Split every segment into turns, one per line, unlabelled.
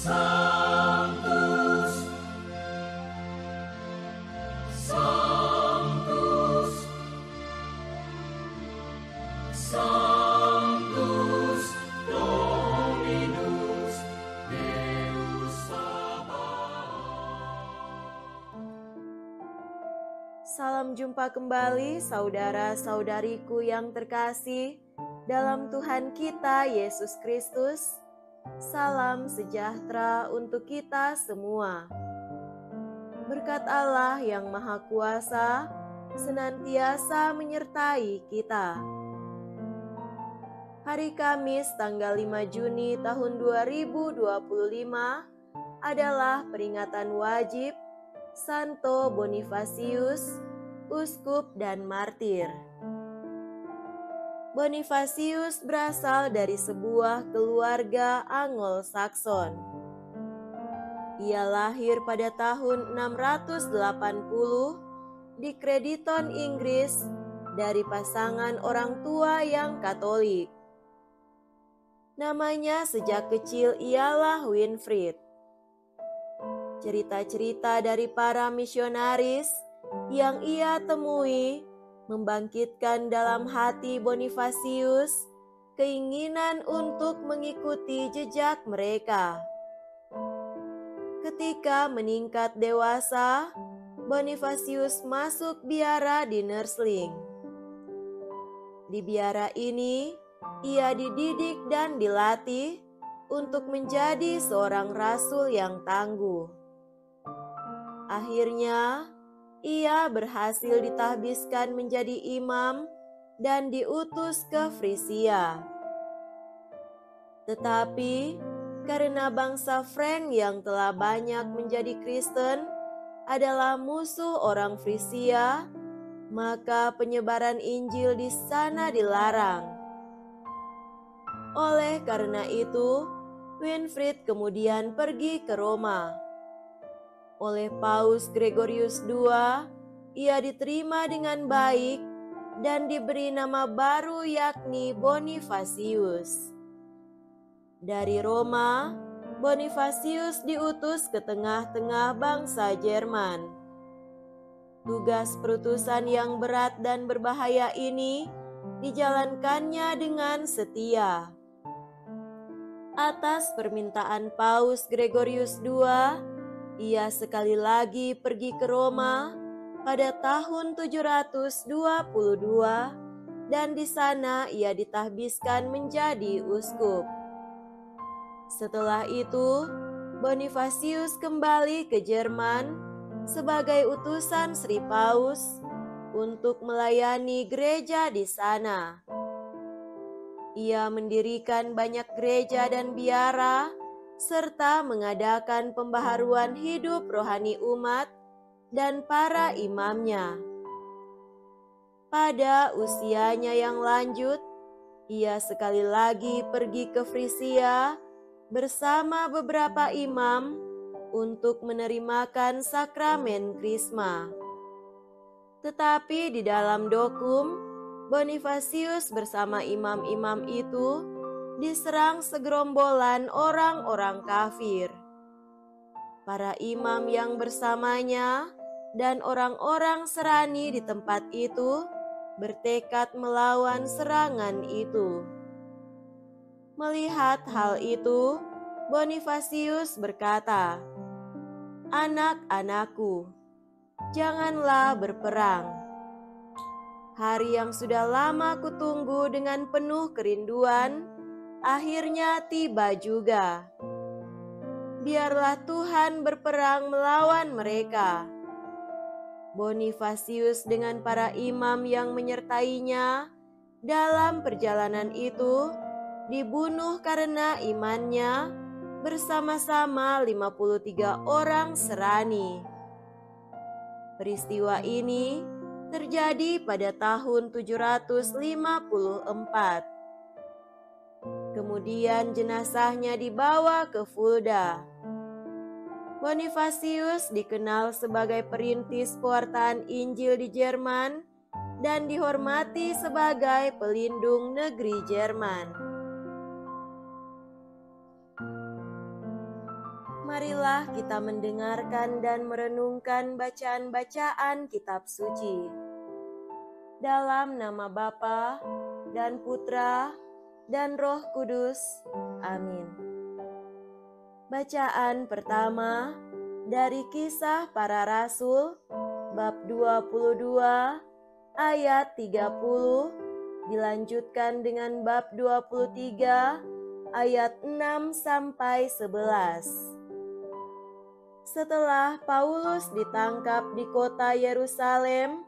Sanctus, Sanctus, Sanctus Dominus Deus Sabaoth.
Salam jumpa kembali saudara-saudariku yang terkasih dalam Tuhan kita Yesus Kristus. Salam sejahtera untuk kita semua. Berkat Allah yang Maha Kuasa senantiasa menyertai kita. Hari Kamis tanggal 5 Juni tahun 2025 adalah peringatan wajib Santo Bonifasius, uskup dan martir. Bonifasius berasal dari sebuah keluarga Anglo-Sakson. Ia lahir pada tahun 680 di Crediton, Inggris, dari pasangan orang tua yang Katolik. Namanya sejak kecil ialah Winfried. Cerita-cerita dari para misionaris yang ia temui membangkitkan dalam hati Bonifasius keinginan untuk mengikuti jejak mereka. Ketika meningkat dewasa, Bonifasius masuk biara di Nursling. Di biara ini, ia dididik dan dilatih untuk menjadi seorang rasul yang tangguh. Akhirnya, ia berhasil ditahbiskan menjadi imam dan diutus ke Frisia. Tetapi karena bangsa Frank yang telah banyak menjadi Kristen adalah musuh orang Frisia, maka penyebaran Injil di sana dilarang. Oleh karena itu, Winfried kemudian pergi ke Roma. Oleh Paus Gregorius II, ia diterima dengan baik dan diberi nama baru yakni Bonifasius. Dari Roma, Bonifasius diutus ke tengah-tengah bangsa Jerman. Tugas perutusan yang berat dan berbahaya ini dijalankannya dengan setia. Atas permintaan Paus Gregorius II, ia sekali lagi pergi ke Roma pada tahun 722 dan di sana ia ditahbiskan menjadi uskup. Setelah itu, Bonifasius kembali ke Jerman sebagai utusan Sri Paus untuk melayani gereja di sana. Ia mendirikan banyak gereja dan biara serta mengadakan pembaharuan hidup rohani umat dan para imamnya. Pada usianya yang lanjut, ia sekali lagi pergi ke Frisia bersama beberapa imam untuk menerimakan sakramen Krisma. Tetapi di dalam dokum, Bonifasius bersama imam-imam itu diserang segerombolan orang-orang kafir. Para imam yang bersamanya dan orang-orang serani di tempat itu bertekad melawan serangan itu. Melihat hal itu, Bonifasius berkata, "Anak-anakku, janganlah berperang. Hari yang sudah lama kutunggu dengan penuh kerinduan akhirnya tiba juga. Biarlah Tuhan berperang melawan mereka." Bonifasius dengan para imam yang menyertainya dalam perjalanan itu dibunuh karena imannya bersama-sama 53 orang serani. Peristiwa ini terjadi pada tahun 754. Kemudian jenazahnya dibawa ke Fulda. Bonifasius dikenal sebagai perintis pewartaan Injil di Jerman dan dihormati sebagai pelindung negeri Jerman. Marilah kita mendengarkan dan merenungkan bacaan-bacaan kitab suci. Dalam nama Bapa dan Putra dan Roh Kudus. Amin. Bacaan pertama dari Kisah Para Rasul bab 22 ayat 30 dilanjutkan dengan bab 23 ayat 6 sampai 11. Setelah Paulus ditangkap di kota Yerusalem,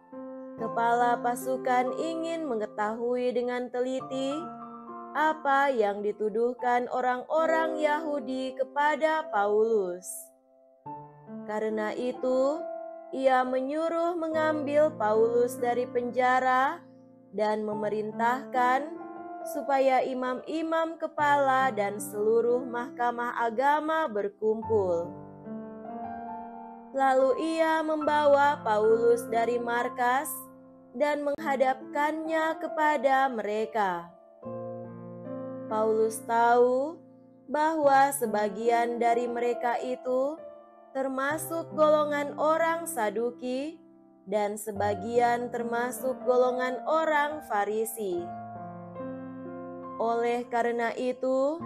kepala pasukan ingin mengetahui dengan teliti apa yang dituduhkan orang-orang Yahudi kepada Paulus. Karena itu, ia menyuruh mengambil Paulus dari penjara dan memerintahkan supaya imam-imam kepala dan seluruh mahkamah agama berkumpul. Lalu ia membawa Paulus dari markas dan menghadapkannya kepada mereka. Paulus tahu bahwa sebagian dari mereka itu termasuk golongan orang Saduki dan sebagian termasuk golongan orang Farisi. Oleh karena itu,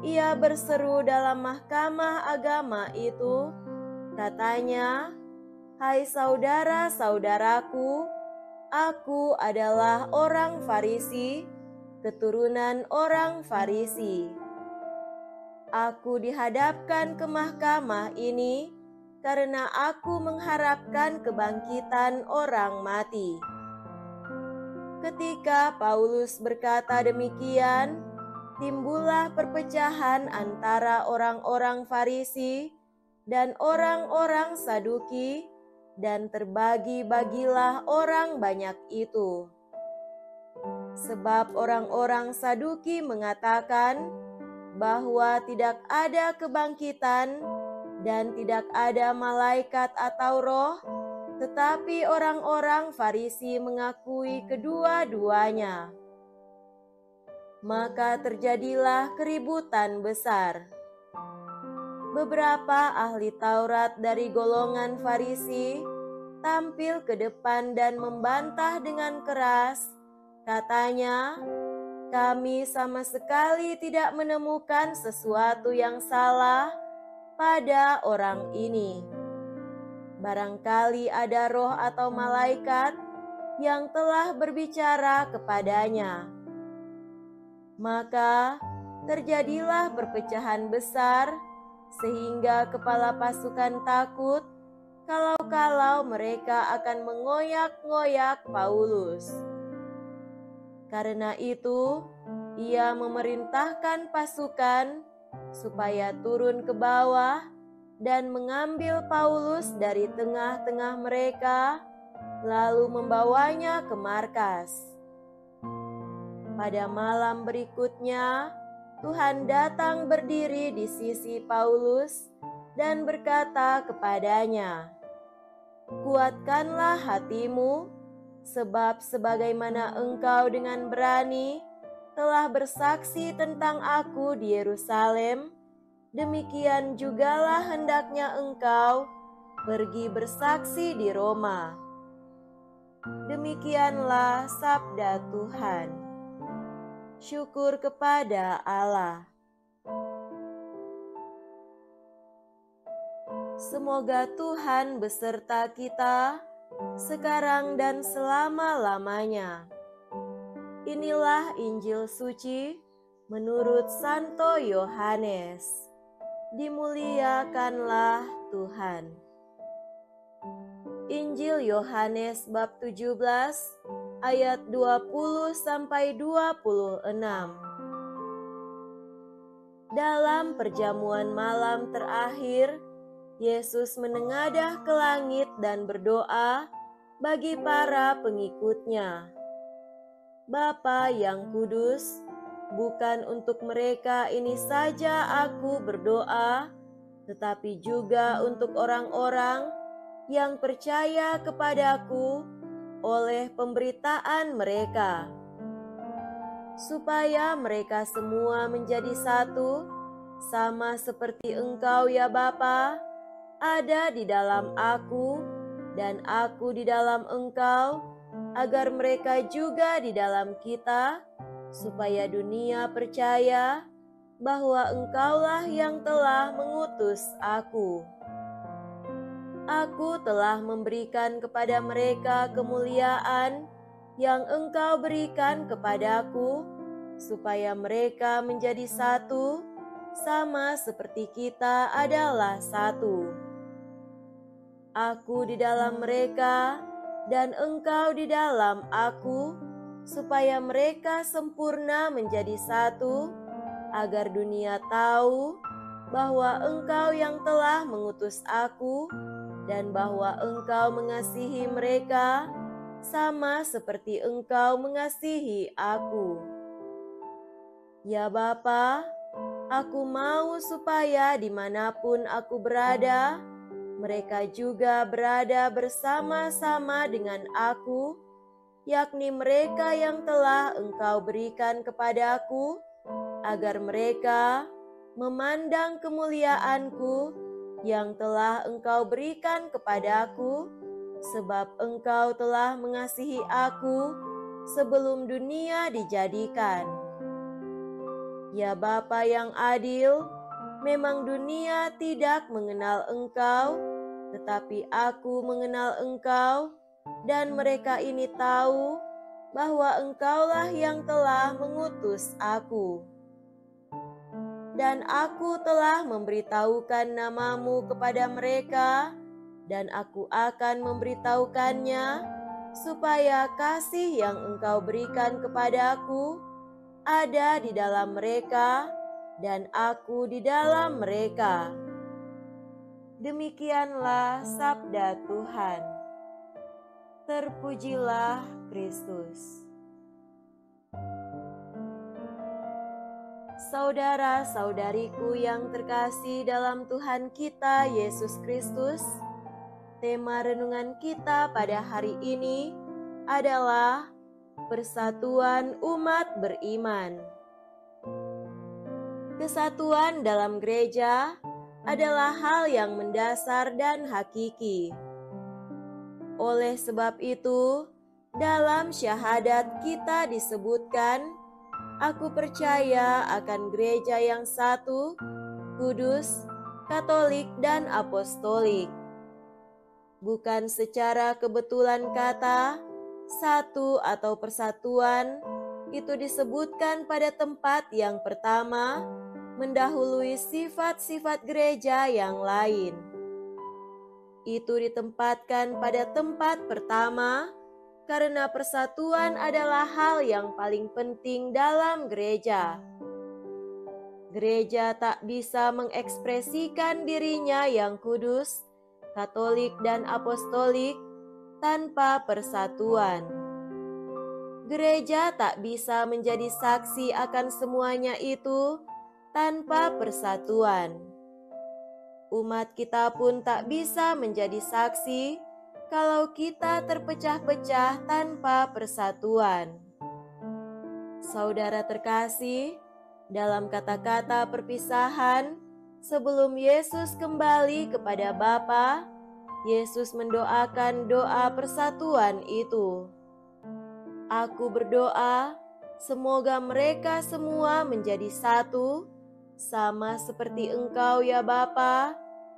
ia berseru dalam mahkamah agama itu, katanya, "Hai saudara-saudaraku, aku adalah orang Farisi, keturunan orang Farisi. Aku dihadapkan ke mahkamah ini karena aku mengharapkan kebangkitan orang mati." Ketika Paulus berkata demikian, timbullah perpecahan antara orang-orang Farisi dan orang-orang Saduki, dan terbagi-bagilah orang banyak itu. Sebab orang-orang Saduki mengatakan bahwa tidak ada kebangkitan dan tidak ada malaikat atau roh, tetapi orang-orang Farisi mengakui kedua-duanya. Maka terjadilah keributan besar. Beberapa ahli Taurat dari golongan Farisi tampil ke depan dan membantah dengan keras. Katanya, "Kami sama sekali tidak menemukan sesuatu yang salah pada orang ini. Barangkali ada roh atau malaikat yang telah berbicara kepadanya." Maka terjadilah perpecahan besar, sehingga kepala pasukan takut kalau-kalau mereka akan mengoyak-ngoyak Paulus. Karena itu, ia memerintahkan pasukan supaya turun ke bawah dan mengambil Paulus dari tengah-tengah mereka, lalu membawanya ke markas. Pada malam berikutnya, Tuhan datang berdiri di sisi Paulus dan berkata kepadanya, "Kuatkanlah hatimu, sebab sebagaimana engkau dengan berani telah bersaksi tentang aku di Yerusalem, demikian jugalah hendaknya engkau pergi bersaksi di Roma." Demikianlah sabda Tuhan. Syukur kepada Allah. Semoga Tuhan beserta kita sekarang dan selama-lamanya. Inilah Injil suci menurut Santo Yohanes. Dimuliakanlah Tuhan. Injil Yohanes bab 17 ayat 20 sampai 26. Dalam perjamuan malam terakhir, Yesus menengadah ke langit dan berdoa bagi para pengikutnya. "Bapa yang kudus, bukan untuk mereka ini saja aku berdoa, tetapi juga untuk orang-orang yang percaya kepadaku oleh pemberitaan mereka, supaya mereka semua menjadi satu, sama seperti Engkau ya Bapa, ada di dalam aku dan aku di dalam Engkau, agar mereka juga di dalam kita, supaya dunia percaya bahwa Engkaulah yang telah mengutus aku. Aku telah memberikan kepada mereka kemuliaan yang Engkau berikan kepadaku, supaya mereka menjadi satu, sama seperti kita adalah satu. Aku di dalam mereka, dan Engkau di dalam aku, supaya mereka sempurna menjadi satu, agar dunia tahu bahwa Engkau yang telah mengutus aku, dan bahwa Engkau mengasihi mereka sama seperti Engkau mengasihi aku. Ya Bapa, aku mau supaya dimanapun aku berada, mereka juga berada bersama-sama dengan aku, yakni mereka yang telah Engkau berikan kepadaku, agar mereka memandang kemuliaanku yang telah Engkau berikan kepadaku, sebab Engkau telah mengasihi aku sebelum dunia dijadikan. Ya Bapa yang adil, memang dunia tidak mengenal Engkau, tetapi aku mengenal Engkau, dan mereka ini tahu bahwa Engkaulah yang telah mengutus aku. Dan aku telah memberitahukan namamu kepada mereka, dan aku akan memberitahukannya, supaya kasih yang Engkau berikan kepadaku ada di dalam mereka, dan aku di dalam mereka. Demikianlah sabda Tuhan. Terpujilah Kristus. Saudara-saudariku yang terkasih dalam Tuhan kita Yesus Kristus, tema renungan kita pada hari ini adalah persatuan umat beriman. Kesatuan dalam gereja adalah hal yang mendasar dan hakiki. Oleh sebab itu, dalam syahadat kita disebutkan, aku percaya akan gereja yang satu, kudus, katolik, dan apostolik. Bukan secara kebetulan kata, satu atau persatuan, itu disebutkan pada tempat yang pertama, mendahului sifat-sifat gereja yang lain. Itu ditempatkan pada tempat pertama, karena persatuan adalah hal yang paling penting dalam gereja. Gereja tak bisa mengekspresikan dirinya yang kudus, katolik, dan apostolik tanpa persatuan. Gereja tak bisa menjadi saksi akan semuanya itu tanpa persatuan. Umat kita pun tak bisa menjadi saksi kalau kita terpecah-pecah tanpa persatuan. Saudara terkasih, dalam kata-kata perpisahan, sebelum Yesus kembali kepada Bapa, Yesus mendoakan doa persatuan itu. Aku berdoa, semoga mereka semua menjadi satu, sama seperti Engkau ya Bapa,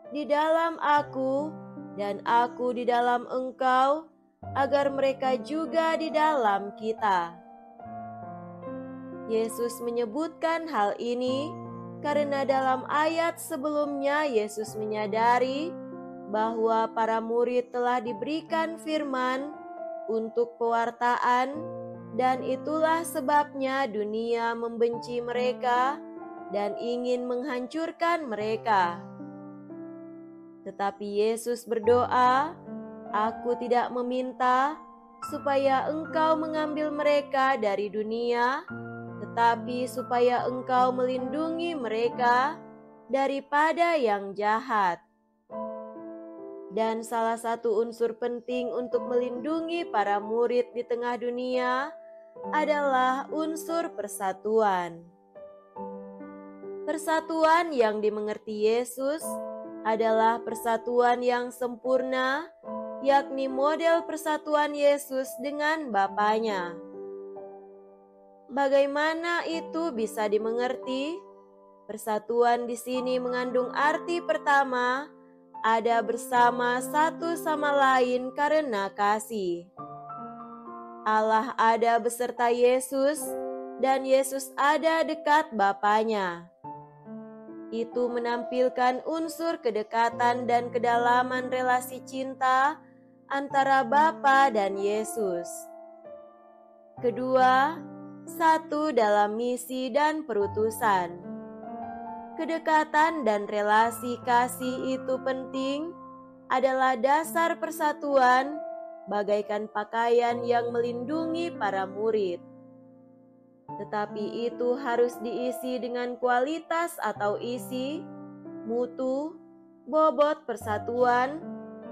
di dalam aku, dan aku di dalam Engkau, agar mereka juga di dalam kita. Yesus menyebutkan hal ini karena dalam ayat sebelumnya Yesus menyadari bahwa para murid telah diberikan firman untuk pewartaan, dan itulah sebabnya dunia membenci mereka dan ingin menghancurkan mereka. Tetapi Yesus berdoa, "Aku tidak meminta supaya Engkau mengambil mereka dari dunia, tetapi supaya Engkau melindungi mereka daripada yang jahat." Dan salah satu unsur penting untuk melindungi para murid di tengah dunia adalah unsur persatuan. Persatuan yang dimengerti Yesus adalah persatuan yang sempurna, yakni model persatuan Yesus dengan Bapanya. Bagaimana itu bisa dimengerti? Persatuan di sini mengandung arti pertama, ada bersama satu sama lain karena kasih. Allah ada beserta Yesus, dan Yesus ada dekat Bapanya. Itu menampilkan unsur kedekatan dan kedalaman relasi cinta antara Bapa dan Yesus. Kedua, satu dalam misi dan perutusan. Kedekatan dan relasi kasih itu penting, adalah dasar persatuan, bagaikan pakaian yang melindungi para murid. Tetapi itu harus diisi dengan kualitas atau isi, mutu, bobot persatuan,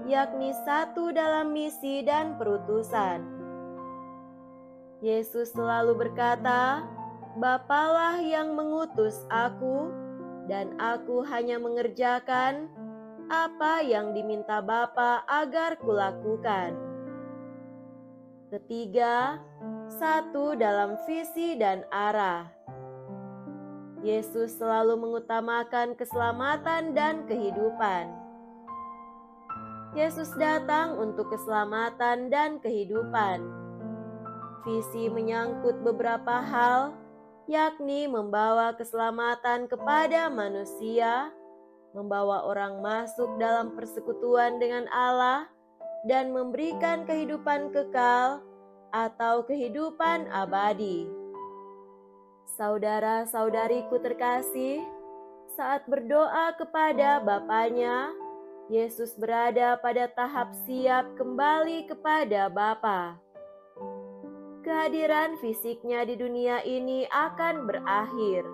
yakni satu dalam misi dan perutusan. Yesus selalu berkata, "Bapalah yang mengutus aku, dan aku hanya mengerjakan apa yang diminta Bapa agar kulakukan." Ketiga, satu dalam visi dan arah. Yesus selalu mengutamakan keselamatan dan kehidupan. Yesus datang untuk keselamatan dan kehidupan. Visi menyangkut beberapa hal, yakni membawa keselamatan kepada manusia, membawa orang masuk dalam persekutuan dengan Allah, dan memberikan kehidupan kekal atau kehidupan abadi. Saudara-saudariku terkasih, saat berdoa kepada Bapanya, Yesus berada pada tahap siap kembali kepada Bapa. Kehadiran fisiknya di dunia ini akan berakhir.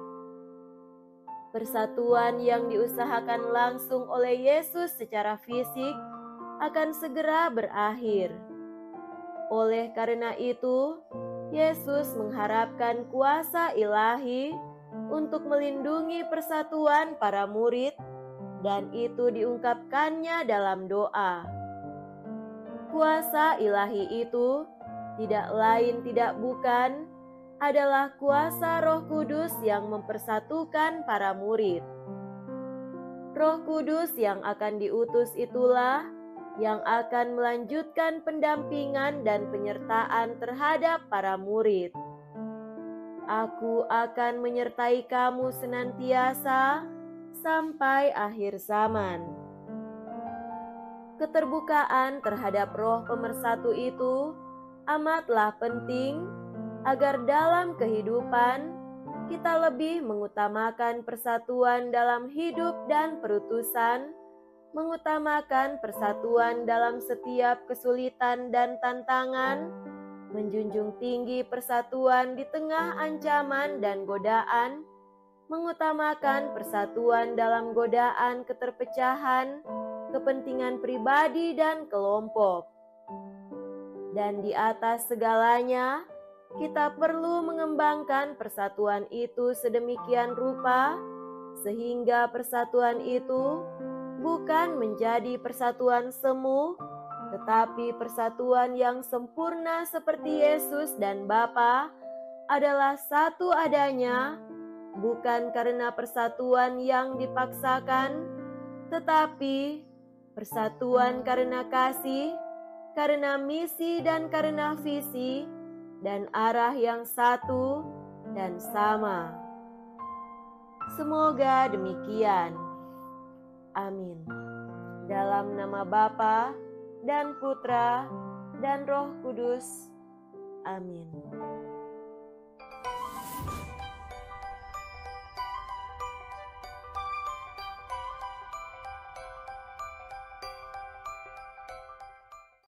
Persatuan yang diusahakan langsung oleh Yesus secara fisik akan segera berakhir. Oleh karena itu, Yesus mengharapkan kuasa ilahi untuk melindungi persatuan para murid, dan itu diungkapkannya dalam doa. Kuasa ilahi itu tidak lain tidak bukan adalah kuasa Roh Kudus yang mempersatukan para murid. Roh Kudus yang akan diutus itulah yang akan melanjutkan pendampingan dan penyertaan terhadap para murid. Aku akan menyertai kamu senantiasa sampai akhir zaman. Keterbukaan terhadap Roh Pemersatu itu amatlah penting agar dalam kehidupan kita lebih mengutamakan persatuan dalam hidup dan perutusan, mengutamakan persatuan dalam setiap kesulitan dan tantangan, menjunjung tinggi persatuan di tengah ancaman dan godaan, mengutamakan persatuan dalam godaan keterpecahan, kepentingan pribadi dan kelompok. Dan di atas segalanya, kita perlu mengembangkan persatuan itu sedemikian rupa, sehingga persatuan itu bukan menjadi persatuan semu, tetapi persatuan yang sempurna seperti Yesus dan Bapa adalah satu adanya, bukan karena persatuan yang dipaksakan, tetapi persatuan karena kasih, karena misi dan karena visi, dan arah yang satu dan sama. Semoga demikian. Amin. Dalam nama Bapa dan Putra dan Roh Kudus. Amin.